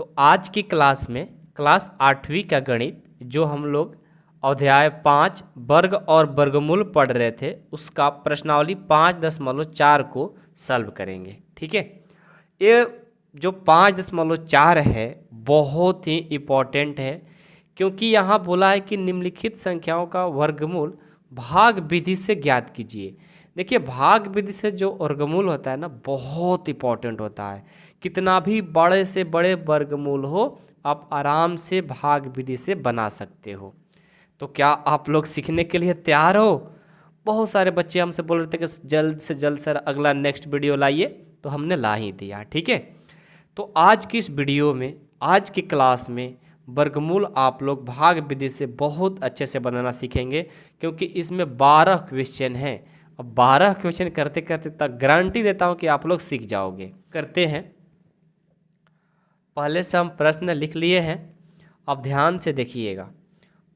तो आज की क्लास में क्लास 8वीं का गणित जो हम लोग अध्याय 5 वर्ग और वर्गमूल पढ़ रहे थे उसका प्रश्नावली 5.4 को सॉल्व करेंगे। ठीक है, ये जो 5.4 है बहुत ही इम्पोर्टेंट है, क्योंकि यहाँ बोला है कि निम्नलिखित संख्याओं का वर्गमूल भाग विधि से ज्ञात कीजिए। देखिए, भाग विधि से जो वर्गमूल होता है ना बहुत इम्पोर्टेंट होता है। कितना भी बड़े से बड़े वर्गमूल हो आप आराम से भाग विधि से बना सकते हो। तो क्या आप लोग सीखने के लिए तैयार हो? बहुत सारे बच्चे हमसे बोल रहे थे कि जल्द से जल्द सर अगला नेक्स्ट वीडियो लाइए, तो हमने ला ही दिया। ठीक है, तो आज की इस वीडियो में, आज की क्लास में वर्गमूल आप लोग भाग विधि से बहुत अच्छे से बनाना सीखेंगे, क्योंकि इसमें 12 क्वेश्चन हैं। अब 12 क्वेश्चन करते करते तक गारंटी देता हूं कि आप लोग सीख जाओगे। करते हैं, पहले से हम प्रश्न लिख लिए हैं, अब ध्यान से देखिएगा।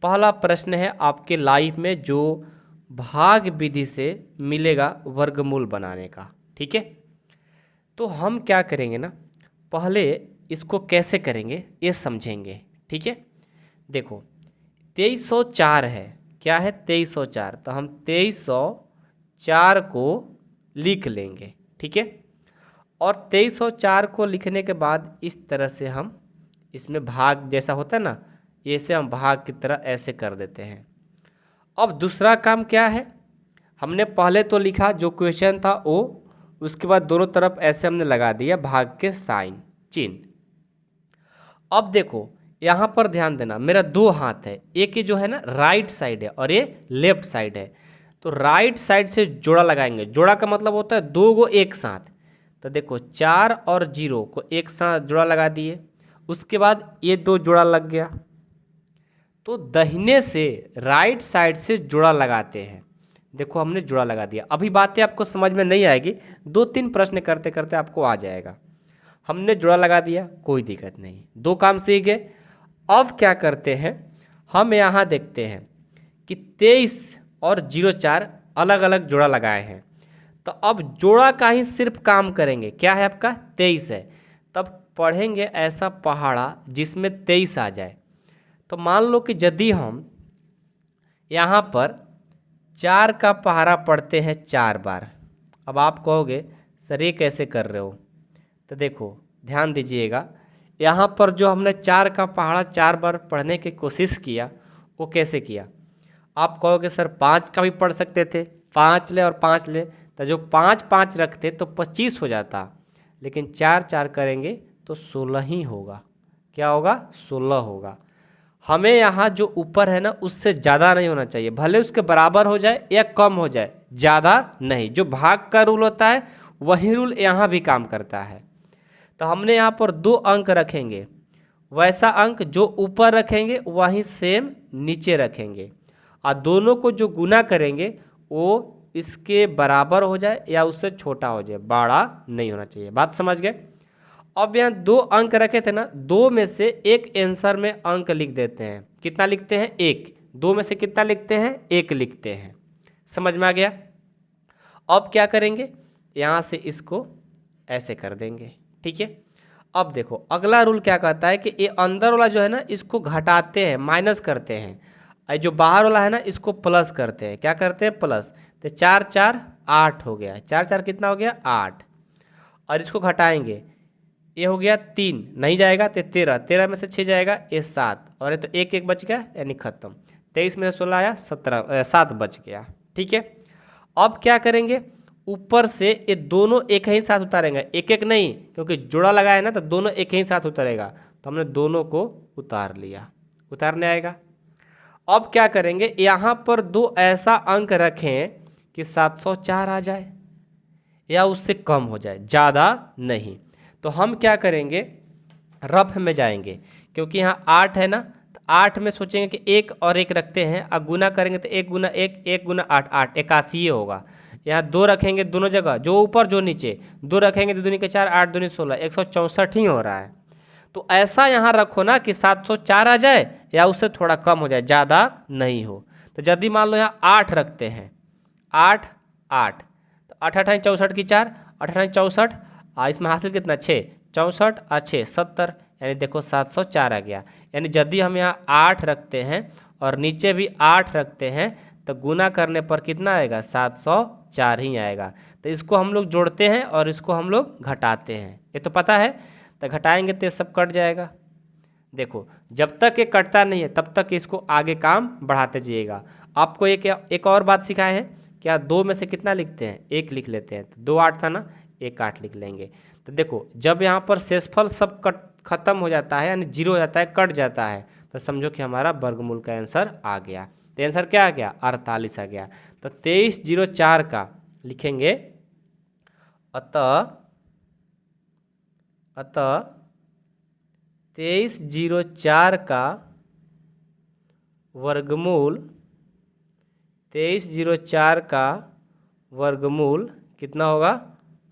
पहला प्रश्न है आपके लाइफ में जो भाग विधि से मिलेगा वर्गमूल बनाने का। ठीक है, तो हम क्या करेंगे ना, पहले इसको कैसे करेंगे ये समझेंगे। ठीक है, देखो 2304 है, क्या है 2304, तो हम 2304 को लिख लेंगे। ठीक है, और 2304 को लिखने के बाद इस तरह से हम इसमें भाग जैसा होता है ना, ऐसे हम भाग की तरह ऐसे कर देते हैं। अब दूसरा काम क्या है, हमने पहले तो लिखा जो क्वेश्चन था वो, उसके बाद दोनों तरफ ऐसे हमने लगा दिया भाग के साइन चिन्ह। अब देखो यहाँ पर ध्यान देना, मेरा दो हाथ है, एक जो है ना राइट साइड है और ये लेफ्ट साइड है। तो राइट साइड से जोड़ा लगाएंगे। जोड़ा का मतलब होता है दो गो एक साथ। तो देखो 4 और 0 को एक साथ जोड़ा लगा दिए, उसके बाद ये दो जोड़ा लग गया। तो दाहिने से राइट साइड से जोड़ा लगाते हैं। देखो हमने जोड़ा लगा दिया। अभी बातें आपको समझ में नहीं आएगी, 2-3 प्रश्न करते करते आपको आ जाएगा। हमने जोड़ा लगा दिया, कोई दिक्कत नहीं, दो काम सीख गए। अब क्या करते हैं, हम यहाँ देखते हैं कि 23 और 04 अलग अलग जोड़ा लगाए हैं। तो अब जोड़ा का ही सिर्फ काम करेंगे। क्या है आपका 23 है, तब पढ़ेंगे ऐसा पहाड़ा जिसमें 23 आ जाए। तो मान लो कि यदि हम यहाँ पर 4 का पहाड़ा पढ़ते हैं 4 बार। अब आप कहोगे सर ये कैसे कर रहे हो, तो देखो ध्यान दीजिएगा, यहाँ पर जो हमने 4 का पहाड़ा 4 बार पढ़ने की कोशिश किया वो कैसे किया। आप कहोगे सर 5 का भी पढ़ सकते थे, 5 ले और 5 ले, तो जो 5-5 रखते तो 25 हो जाता, लेकिन 4-4 करेंगे तो 16 ही होगा। क्या होगा, 16 होगा। हमें यहाँ जो ऊपर है ना उससे ज़्यादा नहीं होना चाहिए, भले उसके बराबर हो जाए या कम हो जाए, ज़्यादा नहीं। जो भाग का रूल होता है वही रूल यहाँ भी काम करता है। तो हमने यहाँ पर 2 अंक रखेंगे, वैसा अंक जो ऊपर रखेंगे वहीं सेम नीचे रखेंगे, और दोनों को जो गुना करेंगे वो इसके बराबर हो जाए या उससे छोटा हो जाए, बड़ा नहीं होना चाहिए। बात समझ गए। अब यहाँ 2 अंक रखे थे ना, 2 में से एक आंसर में अंक लिख देते हैं। कितना लिखते हैं, 1। 2 में से कितना लिखते हैं, 1 लिखते हैं। समझ में आ गया। अब क्या करेंगे, यहाँ से इसको ऐसे कर देंगे। ठीक है, अब देखो अगला रूल क्या कहता है कि ये अंदर वाला जो है ना इसको घटाते हैं, माइनस करते हैं, और जो बाहर वाला है ना इसको प्लस करते हैं। क्या करते हैं, प्लस। तो 4-4 8 हो गया, 4-4 कितना हो गया, 8। और इसको घटाएंगे, ये हो गया 3, नहीं जाएगा तो 13, 13 में से 6 जाएगा, ये 7, और ये तो 1-1 बच गया यानी खत्म। 23 में से 16 आया, 7 बच गया। ठीक है, अब क्या करेंगे, ऊपर से ये दोनों एक ही साथ उतारेंगे, एक एक नहीं, क्योंकि जोड़ा लगाया है ना तो दोनों एक ही साथ उतारेगा। तो हमने दोनों को उतार लिया, उतारने आएगा। अब क्या करेंगे, यहाँ पर 2 ऐसा अंक रखें कि 704 आ जाए या उससे कम हो जाए, ज़्यादा नहीं। तो हम क्या करेंगे, रफ में जाएंगे, क्योंकि यहाँ 8 है ना, तो 8 में सोचेंगे कि 1 और 1 रखते हैं, अब गुना करेंगे तो 1 गुना 1, 1 गुना 8, 8 81 होगा। यहाँ 2 रखेंगे दोनों जगह, जो ऊपर जो नीचे, 2 रखेंगे तो 2 के 4, 8 दूनी 16, 164 ही हो रहा है। तो ऐसा यहाँ रखो ना कि 704 आ जाए या उससे थोड़ा कम हो जाए, ज़्यादा नहीं हो। तो यदि मान लो यहाँ 8 रखते हैं, 8 8, तो 8 8 64 की 4, 8 8 64, इसमें हासिल कितना 6, 64 और 6 70, यानी देखो 704 आ गया। यानी यदि हम यहाँ 8 रखते हैं और नीचे भी 8 रखते हैं तो गुना करने पर कितना आएगा, 704 ही आएगा। तो इसको हम लोग जोड़ते हैं और इसको हम लोग घटाते हैं, ये तो पता है। तो घटाएंगे तो ये सब कट जाएगा। देखो जब तक ये कटता नहीं है तब तक इसको आगे काम बढ़ाते जाइएगा। आपको एक और बात सिखाए हैं, क्या 2 में से कितना लिखते हैं, 1 लिख लेते हैं। तो 2 8 था ना, 1 8 लिख लेंगे। तो देखो जब यहाँ पर शेषफल सब खत्म हो जाता है यानी 0 हो जाता है, कट जाता है, तो समझो कि हमारा वर्गमूल का आंसर आ गया। तो आंसर क्या आ गया, 48 आ गया। तो 2304 का लिखेंगे अतः 2304 का वर्गमूल 2304 का वर्गमूल कितना होगा,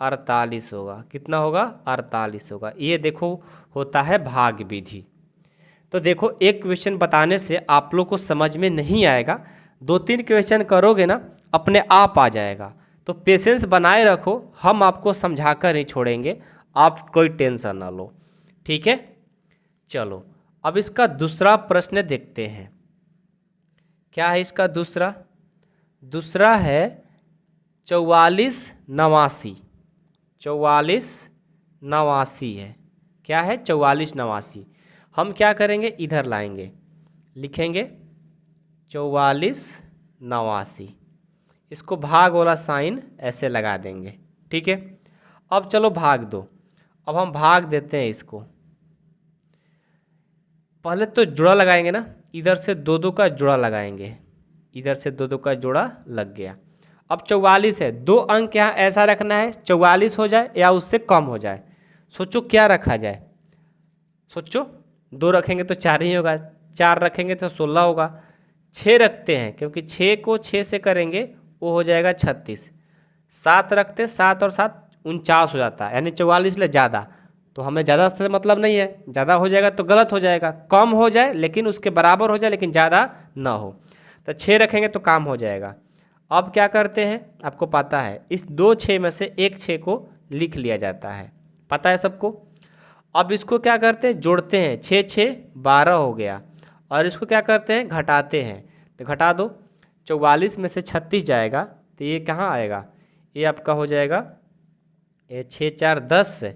48 होगा। कितना होगा, 48 होगा। ये देखो होता है भाग विधि। तो देखो एक क्वेश्चन बताने से आप लोग को समझ में नहीं आएगा, 2-3 क्वेश्चन करोगे ना अपने आप आ जाएगा। तो पेशेंस बनाए रखो, हम आपको समझा कर नहीं छोड़ेंगे, आप कोई टेंशन ना लो, ठीक है। चलो अब इसका दूसरा प्रश्न देखते हैं। क्या है इसका दूसरा है 4489। 4489 है। क्या है, 4489। हम क्या करेंगे, इधर लाएंगे, लिखेंगे 4489। इसको भाग वाला साइन ऐसे लगा देंगे, ठीक है। अब चलो भाग दो। अब हम भाग देते हैं इसको। पहले तो जोड़ा लगाएंगे ना, इधर से 2-2 का जोड़ा लगाएंगे, इधर से 2-2 का जोड़ा लग गया। अब 44 है, 2 अंक यहाँ ऐसा रखना है 44 हो जाए या उससे कम हो जाए। सोचो क्या रखा जाए, सोचो। 2 रखेंगे तो 4 ही होगा, 4 रखेंगे तो 16 होगा। 6 रखते हैं क्योंकि 6 को 6 से करेंगे वो हो जाएगा 36। 7 रखते, 7 और 7 49 हो जाता है, यानी 44 ले ज़्यादा। तो हमें ज़्यादा से मतलब नहीं है, ज़्यादा हो जाएगा तो गलत हो जाएगा। कम हो जाए लेकिन उसके बराबर हो जाए, लेकिन ज़्यादा ना हो। तो 6 रखेंगे तो काम हो जाएगा। अब क्या करते हैं, आपको पता है इस 2 6 में से एक 6 को लिख लिया जाता है, पता है सबको। अब इसको क्या करते हैं, जोड़ते हैं, 6 6 12 हो गया। और इसको क्या करते हैं, घटाते हैं। तो घटा दो, 44 में से 36 जाएगा तो ये कहाँ आएगा, ये आपका हो जाएगा, ये 6 4 10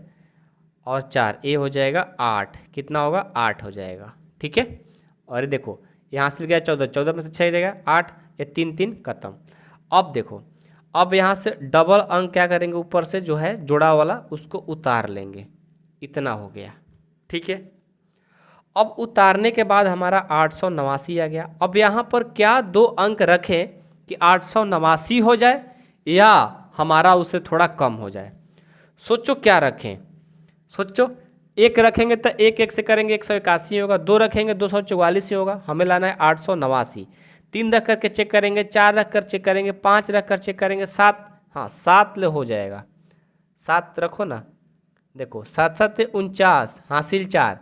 और 4 ये हो जाएगा 8। कितना होगा, 8 हो जाएगा, ठीक है। और ये देखो यहाँ से गया 14, 14 में से 6 जाएगा 8, ये 3 3 खत्म। अब देखो, अब यहाँ से डबल अंक क्या करेंगे, ऊपर से जो है जोड़ा वाला उसको उतार लेंगे, इतना हो गया, ठीक है। अब उतारने के बाद हमारा 889 आ गया। अब यहाँ पर क्या 2 अंक रखें कि 889 हो जाए या हमारा उससे थोड़ा कम हो जाए। सोचो क्या रखें, सोचो। 1 रखेंगे तो 1 1 से करेंगे 181 होगा, 2 रखेंगे 244 ही होगा, हमें लाना है 889। 3 रख कर के चेक करेंगे, 4 रख कर चेक करेंगे, 5 रख कर चेक करेंगे, 7, हाँ 7 ले हो जाएगा। 7 रखो ना, देखो 7 7 49 हासिल 4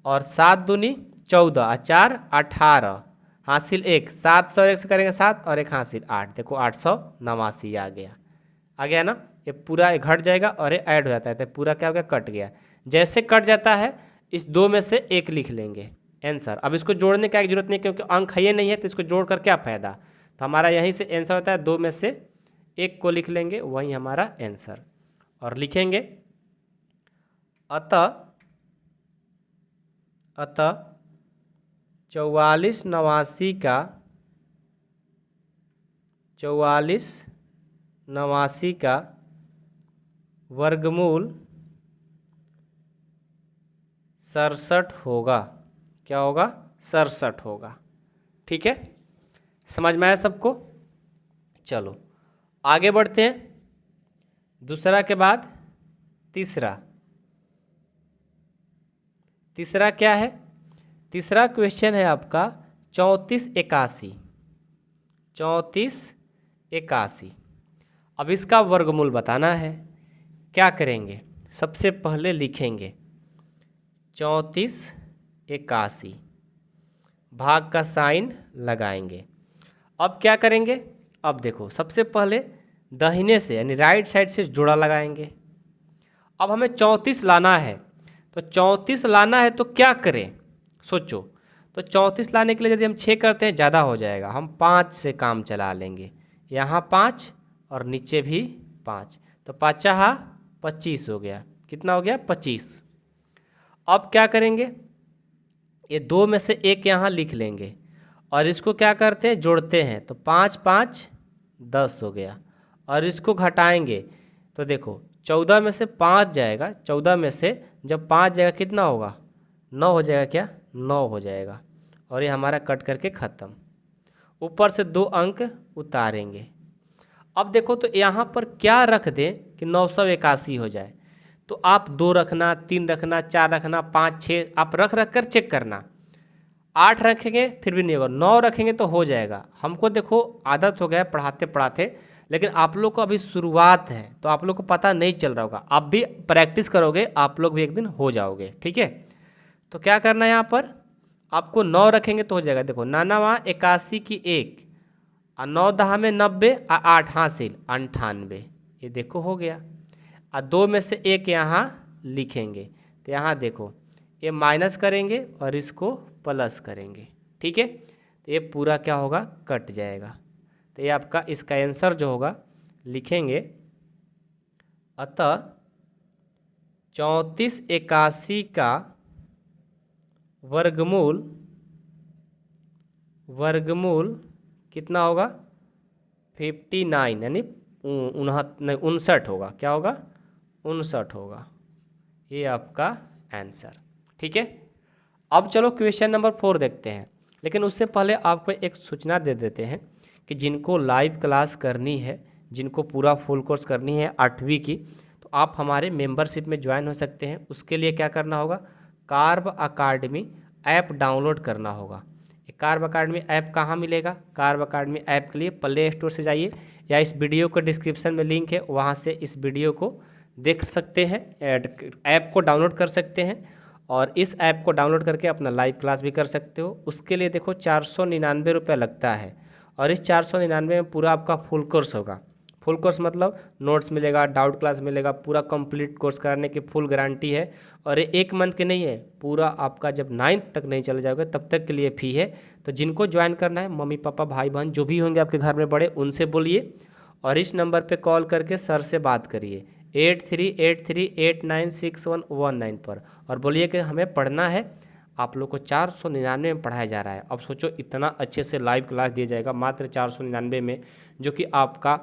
और 7 दूनी 14 और 4 18 हासिल 1, 7 से 1 से करेंगे 7 और 1 हासिल 8। देखो 889 आ गया ना। ये पूरा घट जाएगा और ये ऐड हो जाता है, तो पूरा क्या हो गया, कट गया। जैसे कट जाता है इस 2 में से 1 लिख लेंगे आंसर। अब इसको जोड़ने का जरूरत नहीं क्योंकि अंक है ये नहीं है, तो इसको जोड़ कर क्या फ़ायदा। तो हमारा यहीं से आंसर होता है, 2 में से 1 को लिख लेंगे, वही हमारा आंसर। और लिखेंगे अतः 4489 का वर्गमूल 67 होगा। क्या होगा, 67 होगा, ठीक है। समझ में आया सबको। चलो आगे बढ़ते हैं। दूसरा के बाद तीसरा क्या है, तीसरा क्वेश्चन है आपका 3481। 3481। अब इसका वर्गमूल बताना है। क्या करेंगे, सबसे पहले लिखेंगे 3481, भाग का साइन लगाएंगे। अब क्या करेंगे, अब देखो सबसे पहले दाहिने से यानी राइट साइड से जोड़ा लगाएंगे। अब हमें 34 लाना है तो 34 लाना है तो क्या करें, सोचो। तो 34 लाने के लिए यदि हम 6 करते हैं ज़्यादा हो जाएगा, हम 5 से काम चला लेंगे। यहाँ 5 और नीचे भी 5, तो 5 25 हो गया। कितना हो गया? 25। अब क्या करेंगे, ये 2 में से एक यहाँ लिख लेंगे और इसको क्या करते हैं, जोड़ते हैं। तो 5 5 10 हो गया। और इसको घटाएंगे तो देखो 14 में से 5 जाएगा, 14 में से जब 5 जाएगा कितना होगा, 9 हो जाएगा। क्या? 9 हो जाएगा। और ये हमारा कट करके ख़त्म। ऊपर से 2 अंक उतारेंगे। अब देखो तो यहाँ पर क्या रख दें कि 981 हो जाए। तो आप 2 रखना, 3 रखना, 4 रखना, 5 6 आप रख रख कर चेक करना। 8 रखेंगे फिर भी नहीं होगा, 9 रखेंगे तो हो जाएगा। हमको देखो आदत हो गया है पढ़ाते पढ़ाते, लेकिन आप लोग को अभी शुरुआत है तो आप लोग को पता नहीं चल रहा होगा। आप भी प्रैक्टिस करोगे, आप लोग भी एक दिन हो जाओगे। ठीक है, तो क्या करना है, यहाँ पर आपको 9 रखेंगे तो हो जाएगा। देखो 9 81 की 1 और 9 10 में 90 और 8 हासिल 98, ये देखो हो गया। और 2 में से एक यहाँ लिखेंगे। तो यहाँ देखो ये माइनस करेंगे और इसको प्लस करेंगे। ठीक है, तो ये पूरा क्या होगा, कट जाएगा। तो ये आपका इसका आंसर जो होगा लिखेंगे, अतः 34 81 का वर्गमूल कितना होगा, 59 यानी 59 होगा। क्या होगा? 59 होगा। ये आपका आंसर। ठीक है, अब चलो क्वेश्चन नंबर 4 देखते हैं। लेकिन उससे पहले आपको एक सूचना दे देते हैं कि जिनको लाइव क्लास करनी है, जिनको पूरा फुल कोर्स करनी है 8वीं की, तो आप हमारे मेंबरशिप में ज्वाइन हो सकते हैं। उसके लिए क्या करना होगा, कार्ब अकाडमी ऐप डाउनलोड करना होगा। कार्ब अकाडमी ऐप कहाँ मिलेगा? कार्ब अकाडमी ऐप के लिए प्ले स्टोर से जाइए या इस वीडियो के डिस्क्रिप्शन में लिंक है, वहाँ से इस वीडियो को देख सकते हैं, ऐप को डाउनलोड कर सकते हैं और इस ऐप को डाउनलोड करके अपना लाइव क्लास भी कर सकते हो। उसके लिए देखो 499 रुपये लगता है और इस 499 में पूरा आपका फुल कोर्स होगा। फुल कोर्स मतलब नोट्स मिलेगा, डाउट क्लास मिलेगा, पूरा कंप्लीट कोर्स कराने की फुल गारंटी है। और ये 1 मंथ के नहीं है, पूरा आपका जब 9th तक नहीं चले जाओगे तब तक के लिए फ़ी है। तो जिनको ज्वाइन करना है, मम्मी पापा भाई बहन जो भी होंगे आपके घर में बड़े, उनसे बोलिए और इस नंबर पे कॉल करके सर से बात करिए 8383896119 पर, और बोलिए कि हमें पढ़ना है। आप लोग को 499 में पढ़ाया जा रहा है। अब सोचो इतना अच्छे से लाइव क्लास दिया जाएगा मात्र 499 में, जो कि आपका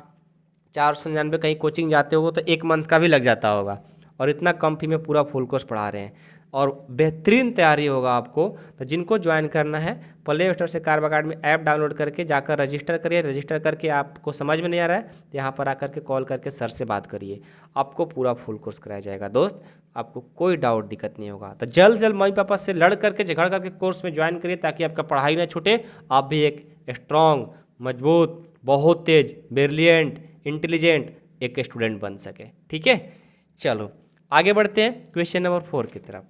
499 कहीं कोचिंग जाते हो तो 1 मंथ का भी लग जाता होगा, और इतना कम फी में पूरा फुल कोर्स पढ़ा रहे हैं और बेहतरीन तैयारी होगा आपको। तो जिनको ज्वाइन करना है, प्ले स्टोर से कार्ब अकाडमी ऐप डाउनलोड करके जाकर रजिस्टर करिए। रजिस्टर करके आपको समझ में नहीं आ रहा है तो यहाँ पर आकर के कॉल करके सर से बात करिए, आपको पूरा फुल कोर्स कराया जाएगा। दोस्त, आपको कोई डाउट दिक्कत नहीं होगा। तो जल्द जल्द मम्मी पापा से लड़ करके झगड़ करके कोर्स में ज्वाइन करिए ताकि आपका पढ़ाई ना छूटे, आप भी एक स्ट्रॉन्ग, मजबूत, बहुत तेज, ब्रिलियंट, इंटेलिजेंट एक स्टूडेंट बन सके। ठीक है, चलो आगे बढ़ते हैं क्वेश्चन नंबर 4 की तरफ।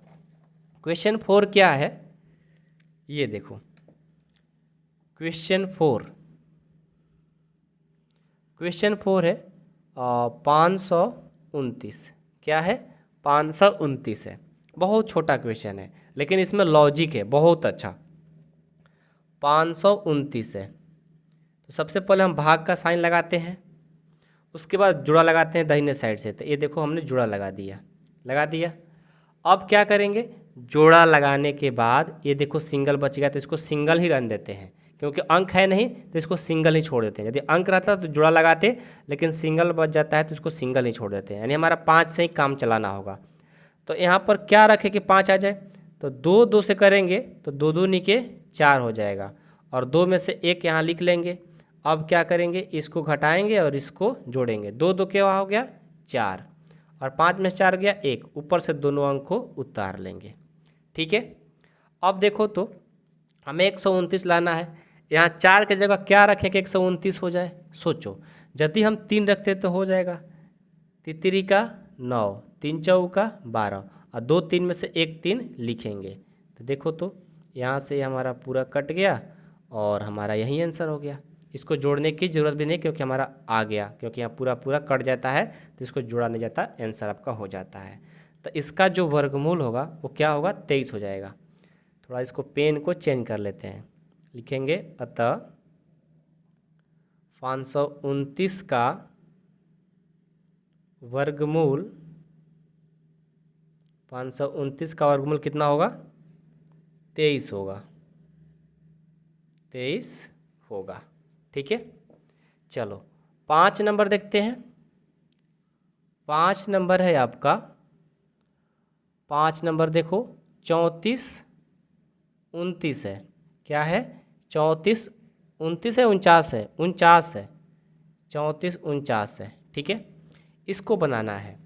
क्वेश्चन 4 क्या है, ये देखो। क्वेश्चन 4 है 529। क्या है? 529 है। बहुत छोटा क्वेश्चन है लेकिन इसमें लॉजिक है बहुत अच्छा। 529 है तो सबसे पहले हम भाग का साइन लगाते हैं, उसके बाद जुड़ा लगाते हैं दाहिने साइड से। तो ये देखो हमने जुड़ा लगा दिया। अब क्या करेंगे, जोड़ा लगाने के बाद ये देखो सिंगल बच गया तो इसको सिंगल ही रहने देते हैं, क्योंकि अंक है नहीं तो इसको सिंगल ही छोड़ देते हैं। यदि अंक रहता तो जुड़ा लगाते, लेकिन सिंगल बच जाता है तो इसको सिंगल ही छोड़ देते हैं, यानी हमारा 5 से ही काम चलाना होगा। तो यहाँ पर क्या रखें कि 5 आ जाए, तो 2 2 से करेंगे तो 2 2 निके 4 हो जाएगा और 2 में से एक यहाँ लिख लेंगे। अब क्या करेंगे, इसको घटाएंगे और इसको जोड़ेंगे। 2 2 क्या हो गया 4 और 5 में से 4 गया 1, ऊपर से दोनों अंक को उतार लेंगे। ठीक है, अब देखो तो हमें 129 लाना है। यहाँ 4 की जगह क्या रखें कि 129 हो जाए। सोचो यदि हम 3 रखते तो हो जाएगा, तितरी का 9, 3 चौका 12 और 2 3 में से 1 3 लिखेंगे। तो देखो तो यहाँ से हमारा पूरा कट गया और हमारा यही आंसर हो गया। इसको जोड़ने की ज़रूरत भी नहीं क्योंकि हमारा आ गया, क्योंकि यहाँ पूरा पूरा कट जाता है तो इसको जोड़ा नहीं जाता, आंसर आपका हो जाता है। तो इसका जो वर्गमूल होगा वो क्या होगा, 23 हो जाएगा। थोड़ा इसको पेन को चेंज कर लेते हैं, लिखेंगे अतः 529 का वर्गमूल, 529 का वर्गमूल कितना होगा, 23 होगा, 23 होगा। ठीक है, चलो 5 नंबर देखते हैं। 5 नंबर है आपका, 5 नंबर देखो 34 29 है। क्या है, 34 29 है, 49 है, 49 है, 34 49 है। ठीक है, इसको बनाना है।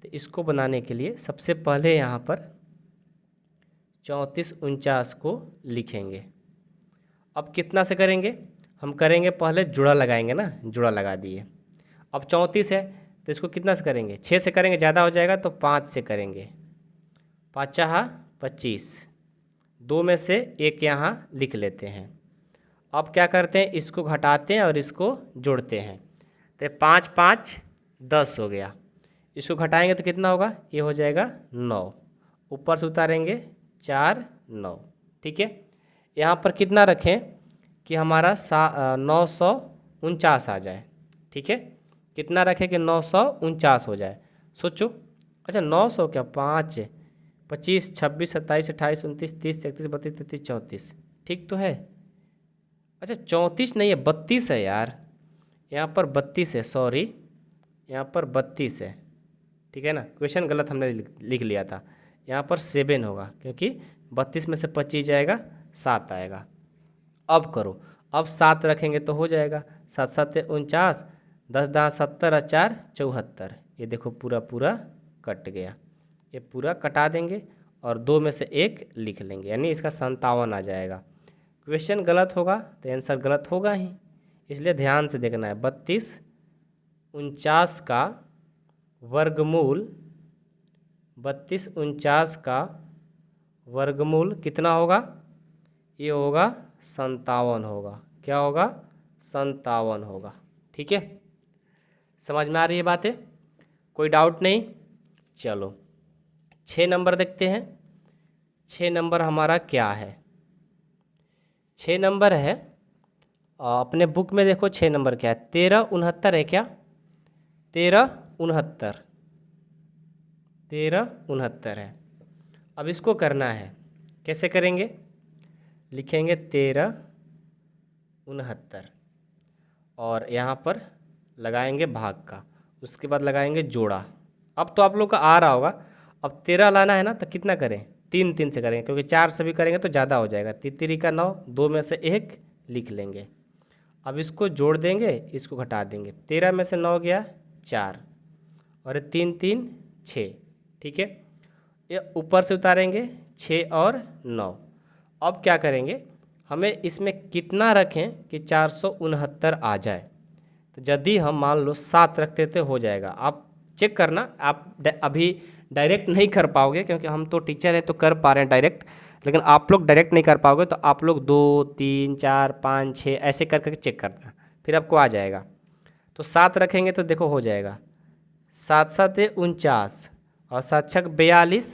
तो इसको बनाने के लिए सबसे पहले यहाँ पर 34 49 को लिखेंगे। अब कितना से करेंगे, हम करेंगे पहले जुड़ा लगाएंगे ना, जुड़ा लगा दिए। अब 34 है तो इसको कितना से करेंगे, 6 से करेंगे, ज़्यादा हो जाएगा तो 5 से करेंगे। 5 चाहा 25, 2 में से 1 यहाँ लिख लेते हैं। अब क्या करते हैं, इसको घटाते हैं और इसको जोड़ते हैं। तो 5 5 10 हो गया। इसको घटाएंगे तो कितना होगा, ये हो जाएगा 9। ऊपर से उतारेंगे 4 9। ठीक है, यहाँ पर कितना रखें कि हमारा 949 आ जाए। ठीक है, कितना रखें कि 949 हो जाए, सोचो। अच्छा 900 क्या, 5 25 26 27 28 29 30 31 32 33 34, ठीक तो है। अच्छा 34 नहीं है, 32 है यार, यहाँ पर 32 है, सॉरी यहाँ पर 32 है। ठीक है ना, क्वेश्चन गलत हमने लिख लिया था, यहाँ पर 7 होगा, क्योंकि 32 में से 25 जाएगा, 7 आएगा। अब करो, अब 7 रखेंगे तो हो जाएगा, 7 7 49, 10 10 70 और 4 74। ये देखो पूरा पूरा कट गया, ये पूरा कटा देंगे और 2 में से 1 लिख लेंगे, यानी इसका 57 आ जाएगा। क्वेश्चन गलत होगा तो आंसर गलत होगा ही, इसलिए ध्यान से देखना है। 32 49 का वर्गमूल, 32 49 का वर्गमूल कितना होगा, ये होगा 57 होगा। क्या होगा, 57 होगा। ठीक है, समझ में आ रही है बातें, कोई डाउट नहीं। चलो 6 नंबर देखते हैं। 6 नंबर हमारा क्या है, 6 नंबर है, अपने बुक में देखो 6 नंबर क्या है, 13 69 है क्या, 13 69, 13 69 है। अब इसको करना है, कैसे करेंगे, लिखेंगे 13 69 और यहाँ पर लगाएंगे भाग का, उसके बाद लगाएंगे जोड़ा। अब तो आप लोग का आ रहा होगा, अब 13 लाना है ना, तो कितना करें, 3 3 से करेंगे, क्योंकि 4 से भी करेंगे तो ज़्यादा हो जाएगा। 3 का 9, 2 में से 1 लिख लेंगे। अब इसको जोड़ देंगे, इसको घटा देंगे, 13 में से 9 गया 4 और 3 3 6। ठीक है, ये ऊपर से उतारेंगे 6 और 9। अब क्या करेंगे, हमें इसमें कितना रखें कि 469 आ जाए। तो यदि हम मान लो 7 रखते तो हो जाएगा। आप चेक करना, आप अभी डायरेक्ट नहीं कर पाओगे, क्योंकि हम तो टीचर हैं तो कर पा रहे हैं डायरेक्ट, लेकिन आप लोग डायरेक्ट नहीं कर पाओगे, तो आप लोग 2 3 4 5 6 ऐसे कर करके चेक करना, फिर आपको आ जाएगा। तो 7 रखेंगे तो देखो हो जाएगा, 7 7 49 और 7 6 42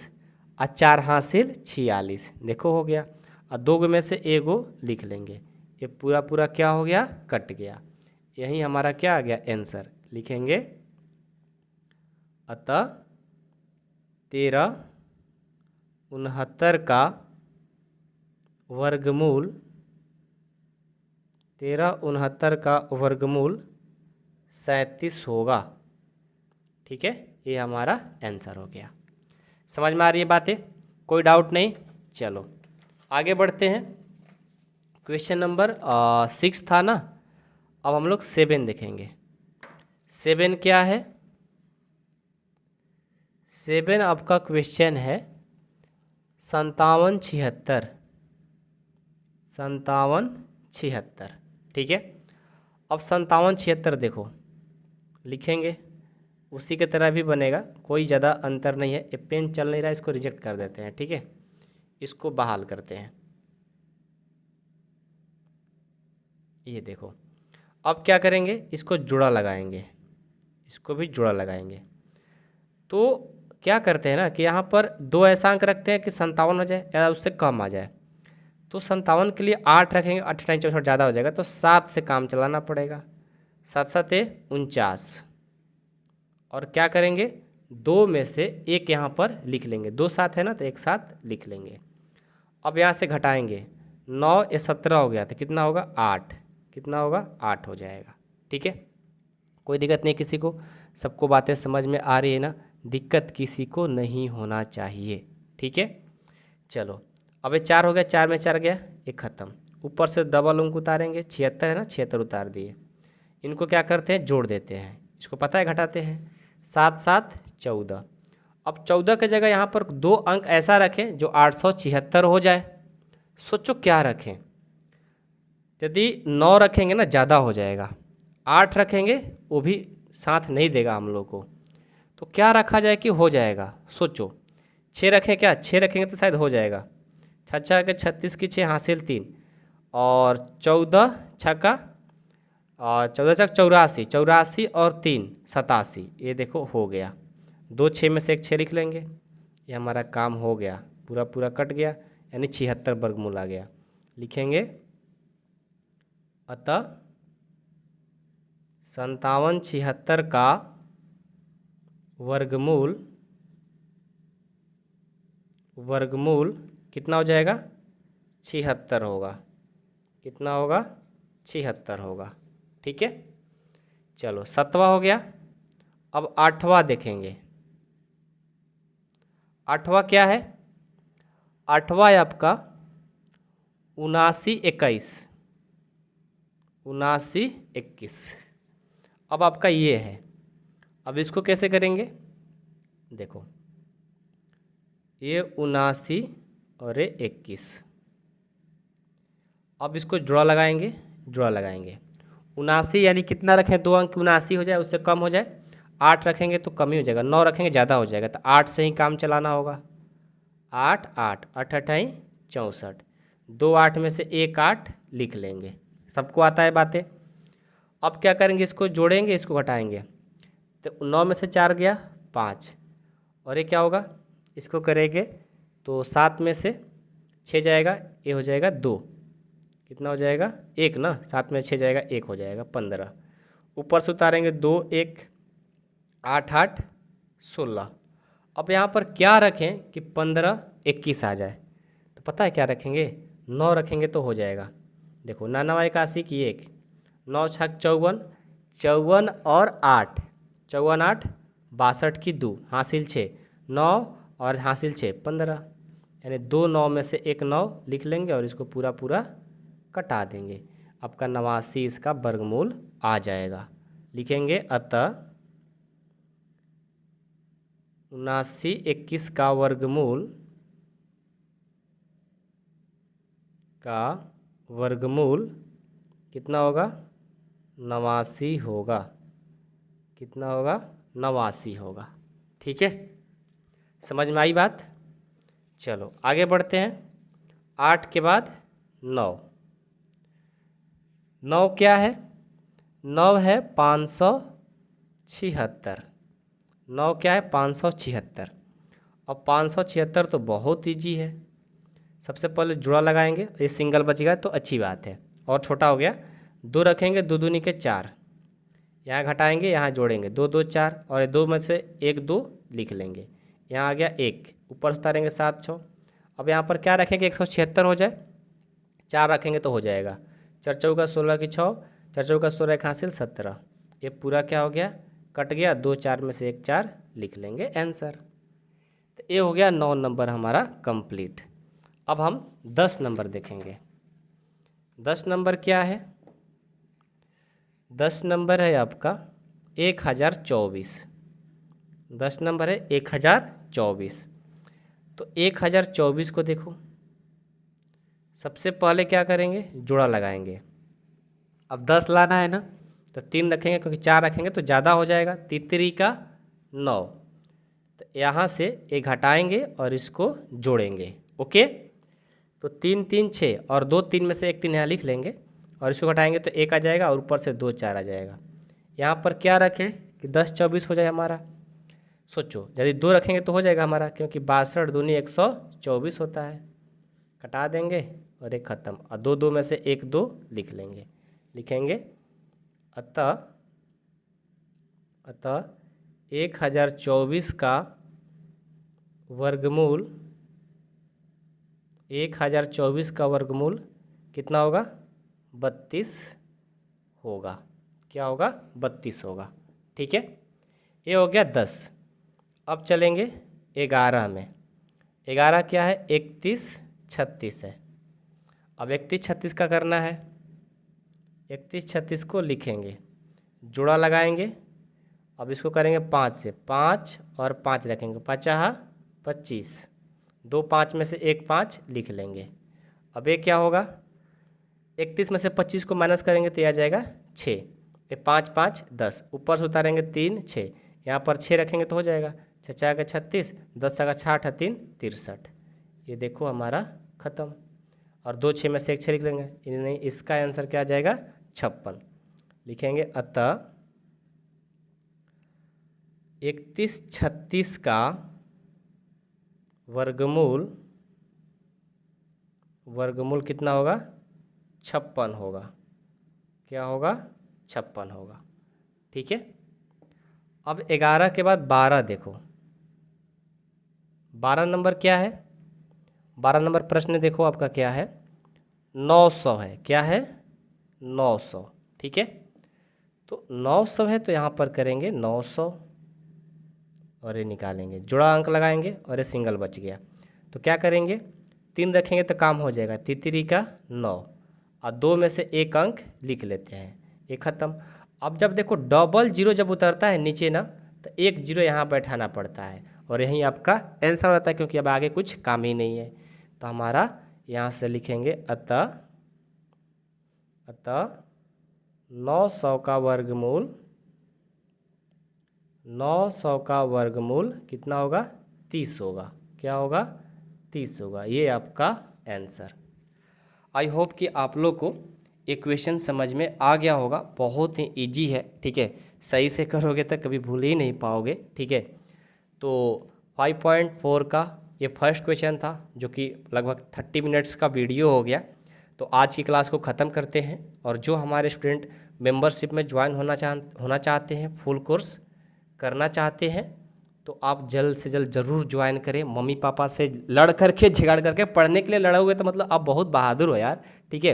और 4 हासिल 46, देखो हो गया। और 2 में से 1 लिख लेंगे, ये पूरा पूरा क्या हो गया, कट गया। यही हमारा क्या आ गया, आंसर। लिखेंगे अतः 13 69 का वर्गमूल, 13 69 का वर्गमूल 37 होगा। ठीक है, ये हमारा आंसर हो गया। समझ में आ रही है बातें, कोई डाउट नहीं। चलो आगे बढ़ते हैं। क्वेश्चन नंबर 6 था ना, अब हम लोग 7 देखेंगे। 7 क्या है, 7 आपका क्वेश्चन है 57 76, 57 76। ठीक है, अब 57 76 देखो लिखेंगे, उसी के तरह भी बनेगा, कोई ज़्यादा अंतर नहीं है। ये पेन चल नहीं रहा है, इसको रिजेक्ट कर देते हैं। ठीक है, इसको बहाल करते हैं। ये देखो, अब क्या करेंगे, इसको जुड़ा लगाएंगे, इसको भी जुड़ा लगाएंगे। तो क्या करते हैं ना कि यहाँ पर दो ऐसा अंक रखते हैं कि 57 हो जाए या उससे कम आ जाए। तो 57 के लिए 8 रखेंगे, 8 × 64 ज़्यादा हो जाएगा, तो 7 से काम चलाना पड़ेगा। 7 7 49। और क्या करेंगे, 2 में से एक यहाँ पर लिख लेंगे, 2 7 है ना, तो एक साथ लिख लेंगे। अब यहाँ से घटाएंगे, 9 या 17 हो गया, तो कितना होगा 8, कितना होगा 8 हो जाएगा। ठीक है, कोई दिक्कत नहीं किसी को, सबको बातें समझ में आ रही है ना, दिक्कत किसी को नहीं होना चाहिए। ठीक है, चलो अब ये 4 हो गया, 4 में 4 गया, एक ख़त्म। ऊपर से डबल अंक उतारेंगे, 76 है ना, 76 उतार दिए। इनको क्या करते हैं, जोड़ देते हैं, इसको पता है घटाते हैं। 7 7 14। अब 14 की जगह यहाँ पर 2 अंक ऐसा रखें जो 876 हो जाए। सोचो क्या रखें, यदि 9 रखेंगे ना ज़्यादा हो जाएगा, 8 रखेंगे वो भी साथ नहीं देगा हम लोग को, तो क्या रखा जाए कि हो जाएगा, सोचो। 6 रखें क्या, 6 रखेंगे तो शायद हो जाएगा। 6 के 36 की 6 हासिल 3, और 14 छक्का, और 14 छक्का 84, 84 और 3 87, ये देखो हो गया। 2 6 में से एक 6 लिख लेंगे, ये हमारा काम हो गया, पूरा पूरा कट गया, यानी 76 वर्गमूल आ गया। लिखेंगे अतः 57 76 का वर्गमूल कितना हो जाएगा, 76 होगा। कितना होगा, 76 होगा। ठीक है, चलो 7वां हो गया। अब 8वां देखेंगे। 8वां क्या है, 8वां है आपका 79 21, 79 21। अब आपका ये है, अब इसको कैसे करेंगे, देखो ये 79 और ये 21। अब इसको जोड़ा लगाएंगे, जोड़ा लगाएंगे। 79 यानी कितना रखें, 2 अंक 79 हो जाए, उससे कम हो जाए। 8 रखेंगे तो कम ही हो जाएगा, 9 रखेंगे ज़्यादा हो जाएगा, तो 8 से ही काम चलाना होगा। 8 8 8 8 64, 2 8 में से एक 8 लिख लेंगे, सबको आता है बातें। अब क्या करेंगे, इसको जोड़ेंगे, इसको घटाएंगे, तो 9 में से 4 गया 5, और ये क्या होगा, इसको करेंगे तो 7 में से 6 जाएगा, ये हो जाएगा 2, कितना हो जाएगा 1 ना, 7 में 6 जाएगा 1 हो जाएगा 15। ऊपर से उतारेंगे 2 1, 8 8 16। अब यहाँ पर क्या रखें कि 15 21 आ जाए, तो पता है क्या रखेंगे, 9 रखेंगे तो हो जाएगा। देखो 9 81 की 1, 9 6 54, 54 और 8, 54 8 62 की 2 हासिल 6, 9 और हासिल 6 15, यानी 2 9 में से एक 9 लिख लेंगे और इसको पूरा पूरा कटा देंगे। आपका 89 इसका वर्गमूल आ जाएगा। लिखेंगे अतः 79 21 का वर्गमूल कितना होगा, 89 होगा। कितना होगा, 89 होगा। ठीक है, समझ में आई बात। चलो आगे बढ़ते हैं। 8 के बाद 9, 9 क्या है, 9 है 576। 9 क्या है 576। अब 576 तो बहुत ईजी है, सबसे पहले जुड़ा लगाएंगे, ये सिंगल बच गया तो अच्छी बात है, और छोटा हो गया 2 रखेंगे, 2 दूनी के 4, यहाँ घटाएंगे, यहाँ जोड़ेंगे, 2 2 4, और ये 2 में से 1 2 लिख लेंगे, यहाँ आ गया 1, ऊपर से उतारेंगे 7 6। अब यहाँ पर क्या रखेंगे, 176 हो जाए, 4 रखेंगे तो हो जाएगा, 4 चौका 16 की 6, 4 चौका 16 एक हासिल 17, ये पूरा क्या हो गया, कट गया, 2 4 में से एक 4 लिख लेंगे आंसर। तो ये हो गया 9 नंबर हमारा कंप्लीट। अब हम 10 नंबर देखेंगे। 10 नंबर क्या है, 10 नंबर है आपका 1024। 10 नंबर है 1024। तो 1024 को देखो, सबसे पहले क्या करेंगे, जोड़ा लगाएंगे। अब 10 लाना है ना, तो 3 रखेंगे, क्योंकि 4 रखेंगे तो ज़्यादा हो जाएगा, 3 का 9, तो यहाँ से एक घटाएंगे और इसको जोड़ेंगे। ओके, तो 3 3 6, और 2 3 में से एक 3 यहाँ लिख लेंगे, और इसको घटाएंगे तो 1 आ जाएगा, और ऊपर से 2 4 आ जाएगा। यहाँ पर क्या रखें कि 10 24 हो जाए हमारा, सोचो, यदि 2 रखेंगे तो हो जाएगा हमारा, क्योंकि 62 दूनी 124 होता है। कटा देंगे और एक ख़त्म, और 2 2 में से 1 2 लिख लेंगे, लिखेंगे अतः 1024 का वर्गमूल 1024 का वर्गमूल कितना होगा? 32 होगा। क्या होगा? 32 होगा। ठीक है, ये हो गया 10। अब चलेंगे 11 में। 11 क्या है? 31 36 है। अब 31 36 का करना है। 31 36 को लिखेंगे, जोड़ा लगाएंगे। अब इसको करेंगे 5 से, 5 और 5 रखेंगे, 5 25, 2 5 में से 1 5 लिख लेंगे। अब ये क्या होगा? 31 में से 25 को माइनस करेंगे तो यह आ जाएगा 6। ये 5 5 10, ऊपर से उतारेंगे 3 6, यहाँ पर 6 रखेंगे तो हो जाएगा 6 4 36, 10 का 6 3 63। ये देखो हमारा ख़त्म। और 2 6 में से 1 6 लिख लेंगे, नहीं इसका आंसर क्या आ जाएगा? 56 लिखेंगे। अतः 31 36 का वर्गमूल कितना होगा? 56 होगा। क्या होगा? 56 होगा। ठीक है, अब 11 के बाद 12 देखो। 12 नंबर क्या है? 12 नंबर प्रश्न देखो आपका क्या है? 900 है। क्या है? 900। ठीक है, तो 900 है तो यहाँ पर करेंगे 900 और ये निकालेंगे, जुड़ा अंक लगाएंगे और ये सिंगल बच गया। तो क्या करेंगे? 3 रखेंगे तो काम हो जाएगा, 3 का 9, और 2 में से 1 अंक लिख लेते हैं, ये ख़त्म। अब जब देखो डबल जीरो जब उतरता है नीचे ना, तो 1 0 यहाँ बैठाना पड़ता है और यहीं आपका आंसर रहता है, क्योंकि अब आगे कुछ काम ही नहीं है। तो हमारा यहाँ से लिखेंगे अतः 900 का वर्गमूल कितना होगा? 30 होगा। क्या होगा? 30 होगा। ये आपका आंसर। आई होप कि आप लोग को इक्वेशन समझ में आ गया होगा। बहुत ही इजी है। ठीक है, सही से करोगे तो कभी भूल ही नहीं पाओगे। ठीक है, तो 5.4 का ये फर्स्ट क्वेश्चन था, जो कि लगभग 30 मिनट्स का वीडियो हो गया। तो आज की क्लास को ख़त्म करते हैं, और जो हमारे स्टूडेंट मेंबरशिप में ज्वाइन होना चाहते हैं, फुल कोर्स करना चाहते हैं, तो आप जल्द से जल्द ज़रूर ज्वाइन करें। मम्मी पापा से लड़ करके झगड़ करके पढ़ने के लिए लड़ोगे तो मतलब आप बहुत बहादुर हो यार। ठीक है,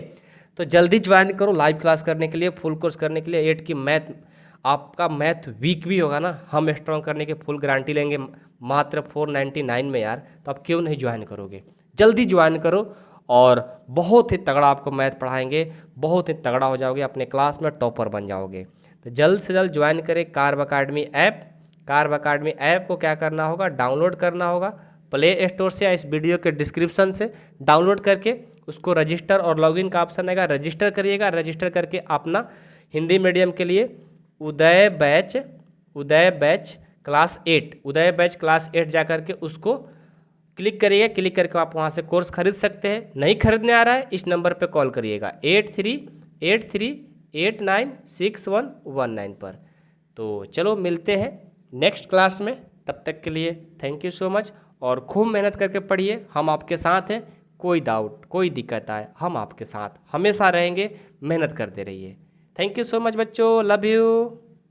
तो जल्दी ज्वाइन करो लाइव क्लास करने के लिए, फुल कोर्स करने के लिए। 8 की मैथ, आपका मैथ वीक भी होगा ना, हम स्ट्रॉन्ग करने की फुल गारंटी लेंगे मात्र 499 में यार। तो आप क्यों नहीं ज्वाइन करोगे? जल्दी ज्वाइन करो, और बहुत ही तगड़ा आपको मैथ पढ़ाएंगे, बहुत ही तगड़ा हो जाओगे, अपने क्लास में टॉपर बन जाओगे। तो जल्द से जल्द ज्वाइन करें curve academy app. Curve academy app को क्या करना होगा? डाउनलोड करना होगा प्ले स्टोर से या इस वीडियो के डिस्क्रिप्शन से। डाउनलोड करके उसको रजिस्टर और लॉगिन का ऑप्शन आएगा, रजिस्टर करिएगा। रजिस्टर करके अपना हिंदी मीडियम के लिए उदय बैच क्लास 8 जा करके उसको क्लिक करिएगा। क्लिक करके आप वहाँ से कोर्स खरीद सकते हैं। नहीं खरीदने आ रहा है, इस नंबर पे कॉल करिएगा 8383896119 पर। तो चलो मिलते हैं नेक्स्ट क्लास में, तब तक के लिए थैंक यू सो मच। और खूब मेहनत करके पढ़िए, हम आपके साथ हैं। कोई डाउट कोई दिक्कत आए, हम आपके साथ हमेशा रहेंगे। मेहनत करते रहिए। थैंक यू सो मच बच्चों, लव यू।